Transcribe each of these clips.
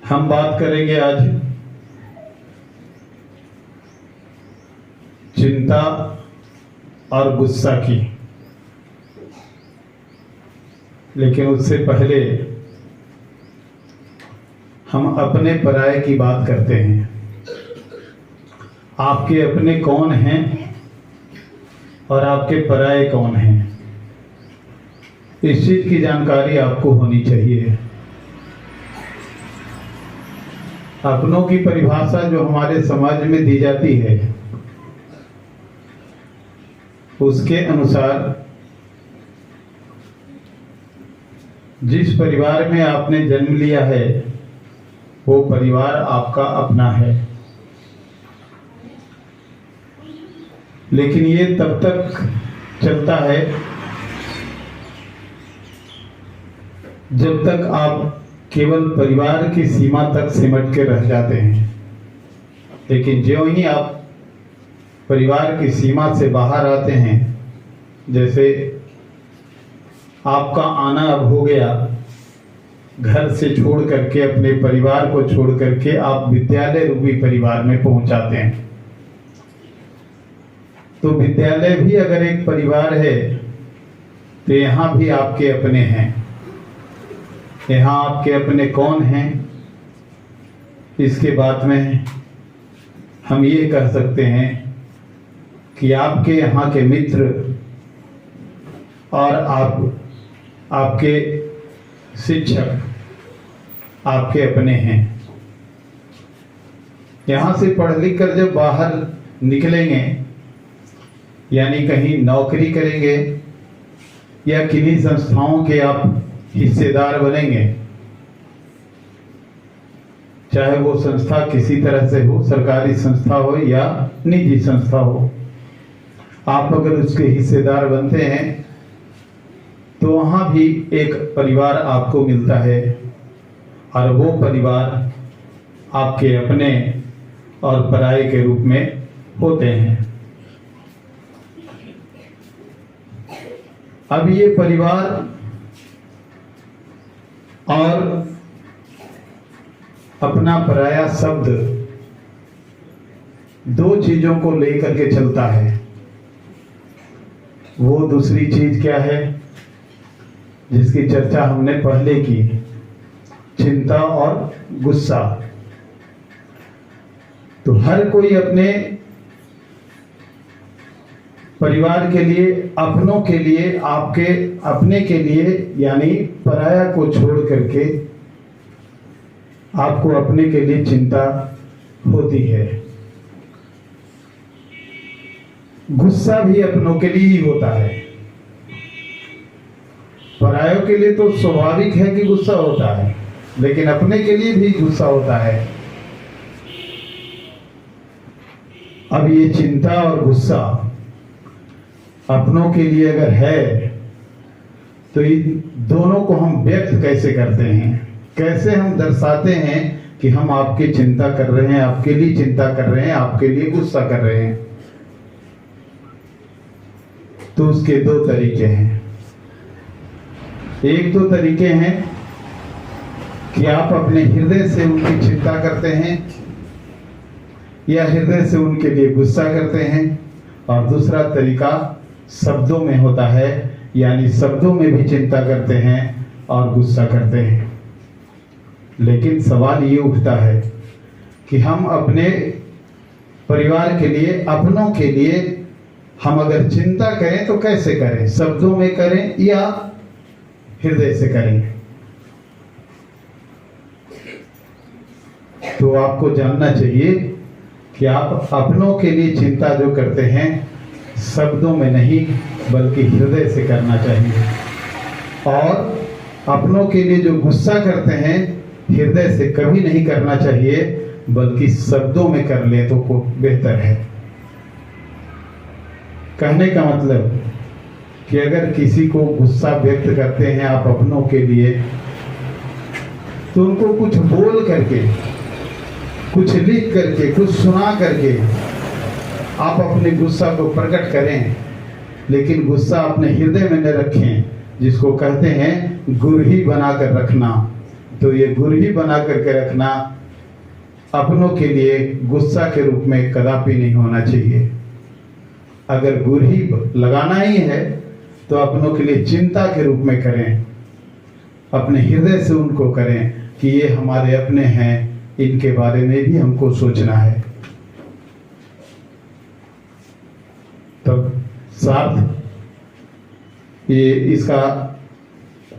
हम बात करेंगे आज चिंता और गुस्सा की। लेकिन उससे पहले हम अपने पराये की बात करते हैं। आपके अपने कौन हैं और आपके पराये कौन हैं, इस चीज की जानकारी आपको होनी चाहिए। अपनों की परिभाषा जो हमारे समाज में दी जाती है उसके अनुसार जिस परिवार में आपने जन्म लिया है वो परिवार आपका अपना है। लेकिन ये तब तक चलता है जब तक आप केवल परिवार की सीमा तक सिमट के रह जाते हैं। लेकिन ज्यों ही आप परिवार की सीमा से बाहर आते हैं, जैसे आपका आना अब हो गया, घर से छोड़ करके अपने परिवार को छोड़ करके आप विद्यालय रूपी परिवार में पहुंच जाते हैं। तो विद्यालय भी अगर एक परिवार है तो यहाँ भी आपके अपने हैं। यहाँ आपके अपने कौन हैं, इसके बाद में हम ये कह सकते हैं कि आपके यहाँ के मित्र और आपके शिक्षक आपके अपने हैं। यहाँ से पढ़ लिख कर जब बाहर निकलेंगे, यानी कहीं नौकरी करेंगे या किन्हीं संस्थाओं के आप हिस्सेदार बनेंगे, चाहे वो संस्था किसी तरह से हो, सरकारी संस्था हो या निजी संस्था हो, आप अगर उसके हिस्सेदार बनते हैं तो वहाँ भी एक परिवार आपको मिलता है और वो परिवार आपके अपने और पराये के रूप में होते हैं। अब ये परिवार और अपना पराया शब्द दो चीजों को लेकर के चलता है। वो दूसरी चीज क्या है जिसकी चर्चा हमने पहले की, चिंता और गुस्सा। तो हर कोई अपने परिवार के लिए, अपनों के लिए, आपके अपने के लिए यानी पराया को छोड़ करके आपको अपने के लिए चिंता होती है। गुस्सा भी अपनों के लिए ही होता है। परायों के लिए तो स्वाभाविक है कि गुस्सा होता है, लेकिन अपने के लिए भी गुस्सा होता है। अब ये चिंता और गुस्सा अपनों के लिए अगर है तो इन दोनों को हम व्यक्त कैसे करते हैं, कैसे हम दर्शाते हैं कि हम आपकी चिंता कर रहे हैं, आपके लिए चिंता कर रहे हैं, आपके लिए गुस्सा कर रहे हैं। तो उसके दो तरीके हैं। एक तो तरीके हैं कि आप अपने हृदय से उनकी चिंता करते हैं या हृदय से उनके लिए गुस्सा करते हैं, और दूसरा तरीका शब्दों में होता है, यानी शब्दों में भी चिंता करते हैं और गुस्सा करते हैं। लेकिन सवाल ये उठता है कि हम अपने परिवार के लिए, अपनों के लिए हम अगर चिंता करें तो कैसे करें, शब्दों में करें या हृदय से करें। तो आपको जानना चाहिए कि आप अपनों के लिए चिंता जो करते हैं शब्दों में नहीं बल्कि हृदय से करना चाहिए, और अपनों के लिए जो गुस्सा करते हैं हृदय से कभी नहीं करना चाहिए बल्कि शब्दों में कर ले तो बेहतर है। कहने का मतलब कि अगर किसी को गुस्सा व्यक्त करते हैं आप अपनों के लिए, तो उनको कुछ बोल करके, कुछ लिख करके, कुछ सुना करके आप अपने गुस्सा को प्रकट करें, लेकिन गुस्सा अपने हृदय में न रखें, जिसको कहते हैं गुरही बनाकर रखना। तो ये गुरही बना करके रखना अपनों के लिए गुस्सा के रूप में कदापि नहीं होना चाहिए। अगर गुरही लगाना ही है तो अपनों के लिए चिंता के रूप में करें, अपने हृदय से उनको करें कि ये हमारे अपने हैं, इनके बारे में भी हमको सोचना है। तब साथ ये इसका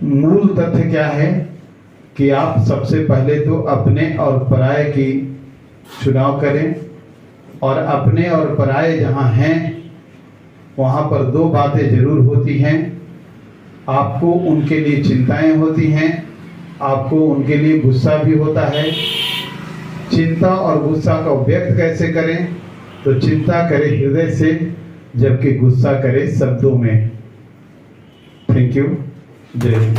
मूल तथ्य क्या है कि आप सबसे पहले तो अपने और पराये की चुनाव करें, और अपने और पराये जहाँ हैं वहाँ पर दो बातें जरूर होती हैं। आपको उनके लिए चिंताएं होती हैं, आपको उनके लिए गुस्सा भी होता है। चिंता और गुस्सा का व्यक्त कैसे करें? तो चिंता करें हृदय से, जबकि गुस्सा करें शब्दों में। Thank you. जय हिंद।